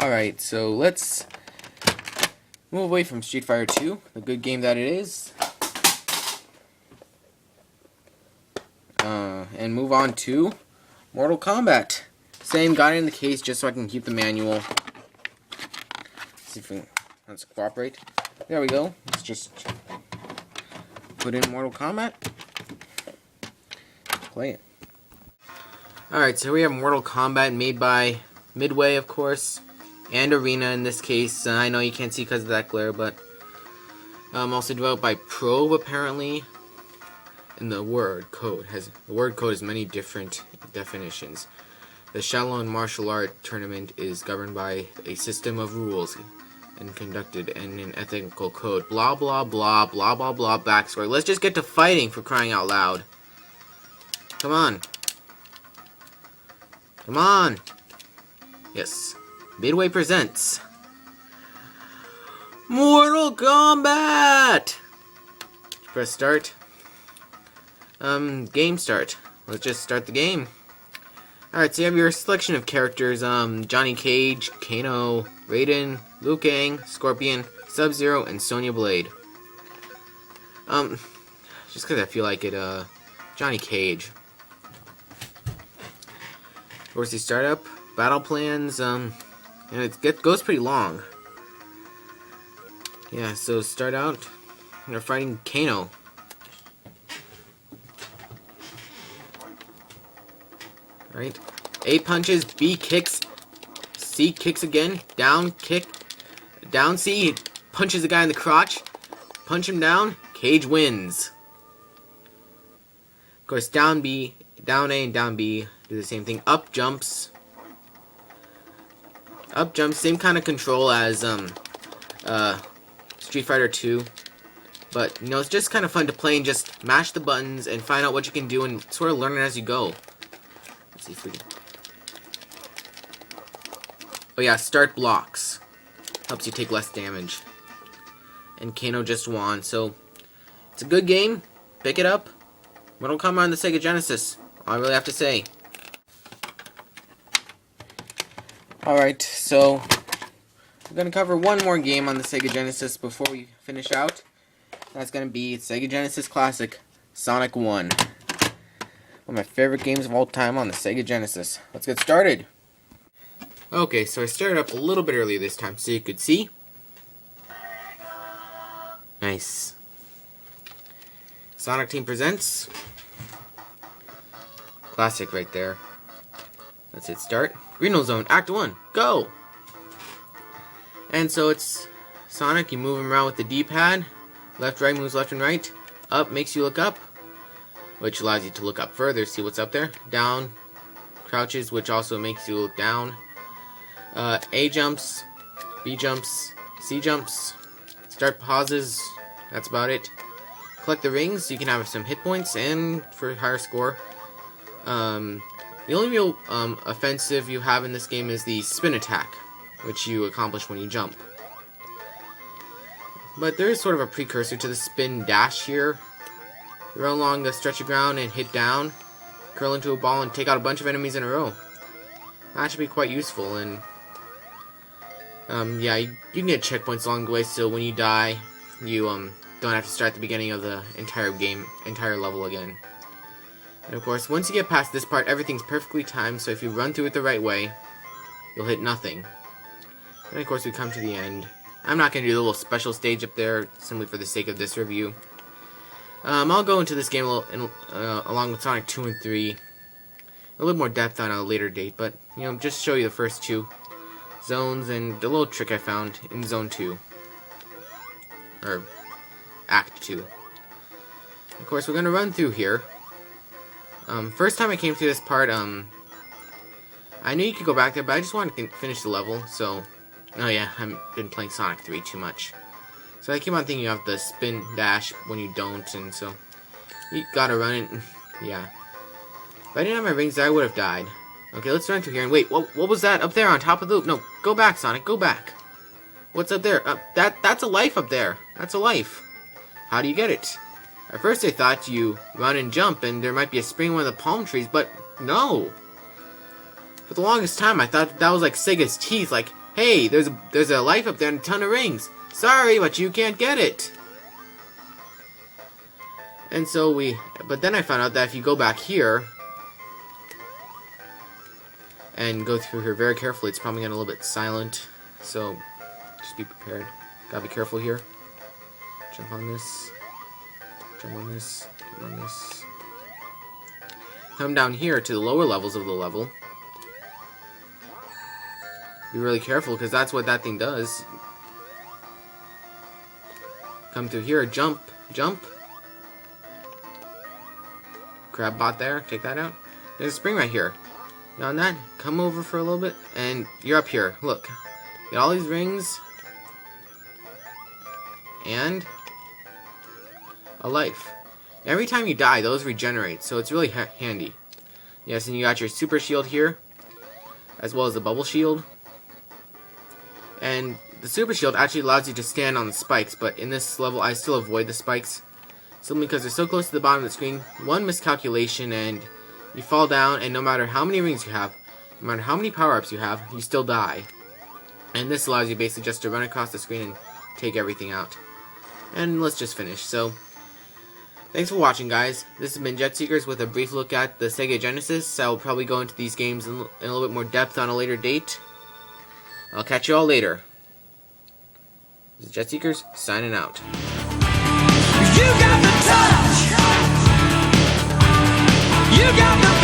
Alright, so let's move away from Street Fighter 2, the good game that it is, and move on to Mortal Kombat. Same, got it in the case just so I can keep the manual. See if we let's cooperate. There we go. Let's just put in Mortal Kombat. Play it. Alright, so we have Mortal Kombat made by Midway, of course, and Arena in this case. I know you can't see because of that glare, but also developed by Probe apparently. And the word code has many different definitions. The Shaolin martial art tournament is governed by a system of rules and conducted in an ethical code. Blah blah blah blah blah blah backstory. Let's just get to fighting, for crying out loud. Come on. Come on. Yes. Midway presents Mortal Kombat. Press start. Game start. Let's just start the game. Alright, so you have your selection of characters, Johnny Cage, Kano, Raiden, Liu Kang, Scorpion, Sub-Zero, and Sonya Blade. Just because I feel like it, Johnny Cage. Of course, you start up, battle plans, and it goes pretty long. Yeah, so start out, you're fighting Kano. Right. A punches, B kicks, C kicks again, down kick, down C, punches the guy in the crotch, punch him down, Cage wins. Of course, down B, down A and down B do the same thing. Up jumps, same kind of control as Street Fighter 2. But, you know, it's just kind of fun to play and just mash the buttons and find out what you can do and sort of learn it as you go. Let's see if we can... Oh yeah, start blocks. Helps you take less damage. And Kano just won, so... It's a good game. Pick it up. Mortal Kombat on the Sega Genesis. All I really have to say. Alright, so... we're going to cover one more game on the Sega Genesis before we finish out. That's going to be Sega Genesis Classic, Sonic 1. One of my favorite games of all time on the Sega Genesis. Let's get started. Okay, so I started up a little bit earlier this time so you could see. Nice. Sonic Team presents. Classic right there. Let's hit start. Reno Zone, Act 1, go! And so it's Sonic, you move him around with the D-pad. Left, right moves left and right. Up makes you look up, which allows you to look up further, see what's up there. Down, crouches, which also makes you look down. A jumps, B jumps, C jumps. Start pauses, that's about it. Collect the rings, so you can have some hit points and for a higher score. The only real offensive you have in this game is the spin attack, which you accomplish when you jump. But there is sort of a precursor to the spin dash here. You run along the stretch of ground and hit down, curl into a ball, and take out a bunch of enemies in a row. That should be quite useful, and yeah, you can get checkpoints along the way, so when you die, you don't have to start at the beginning of the entire level again. And of course, once you get past this part, everything's perfectly timed, so if you run through it the right way, you'll hit nothing. And of course, we come to the end. I'm not going to do the little special stage up there, simply for the sake of this review. I'll go into this game along with Sonic 2 and 3 a little more depth on a later date, but, you know, just show you the first two zones and the little trick I found in Zone 2. Or Act 2. Of course, we're going to run through here. First time I came through this part, I knew you could go back there, but I just wanted to finish the level, so... Oh yeah, I've been playing Sonic 3 too much. So I keep on thinking you have the spin dash when you don't, and so you gotta run it. Yeah. If I didn't have my rings, I would have died. Okay, let's run through here and wait. What was that up there on top of the loop? No, go back, Sonic. Go back. What's up there? That's a life up there. That's a life. How do you get it? At first I thought you run and jump, and there might be a spring in one of the palm trees, but no. For the longest time, I thought that was like Sega's tease, like, Hey, there's a life up there and a ton of rings. Sorry, but you can't get it. And so but then I found out that if you go back here and go through here very carefully, it's probably getting a little bit silent. So just be prepared. Gotta be careful here. Jump on this. Jump on this. Jump on this. Come down here to the lower levels of the level. Be really careful, because that's what that thing does. Come through here, jump, jump. Crab bot there, take that out. There's a spring right here. Now on that, come over for a little bit, and you're up here. Look, get all these rings, and a life. Every time you die, those regenerate, so it's really handy. Yes, and you got your super shield here, as well as the bubble shield. And the super shield actually allows you to stand on the spikes, but in this level I still avoid the spikes, simply because they're so close to the bottom of the screen. One miscalculation and you fall down, and no matter how many rings you have, no matter how many power-ups you have, you still die. And this allows you basically just to run across the screen and take everything out. And let's just finish. So, thanks for watching, guys. This has been Jet Seekers with a brief look at the Sega Genesis. I'll probably go into these games in a little bit more depth on a later date. I'll catch you all later. This is Jet Seekers, signing out. You got the touch. You got the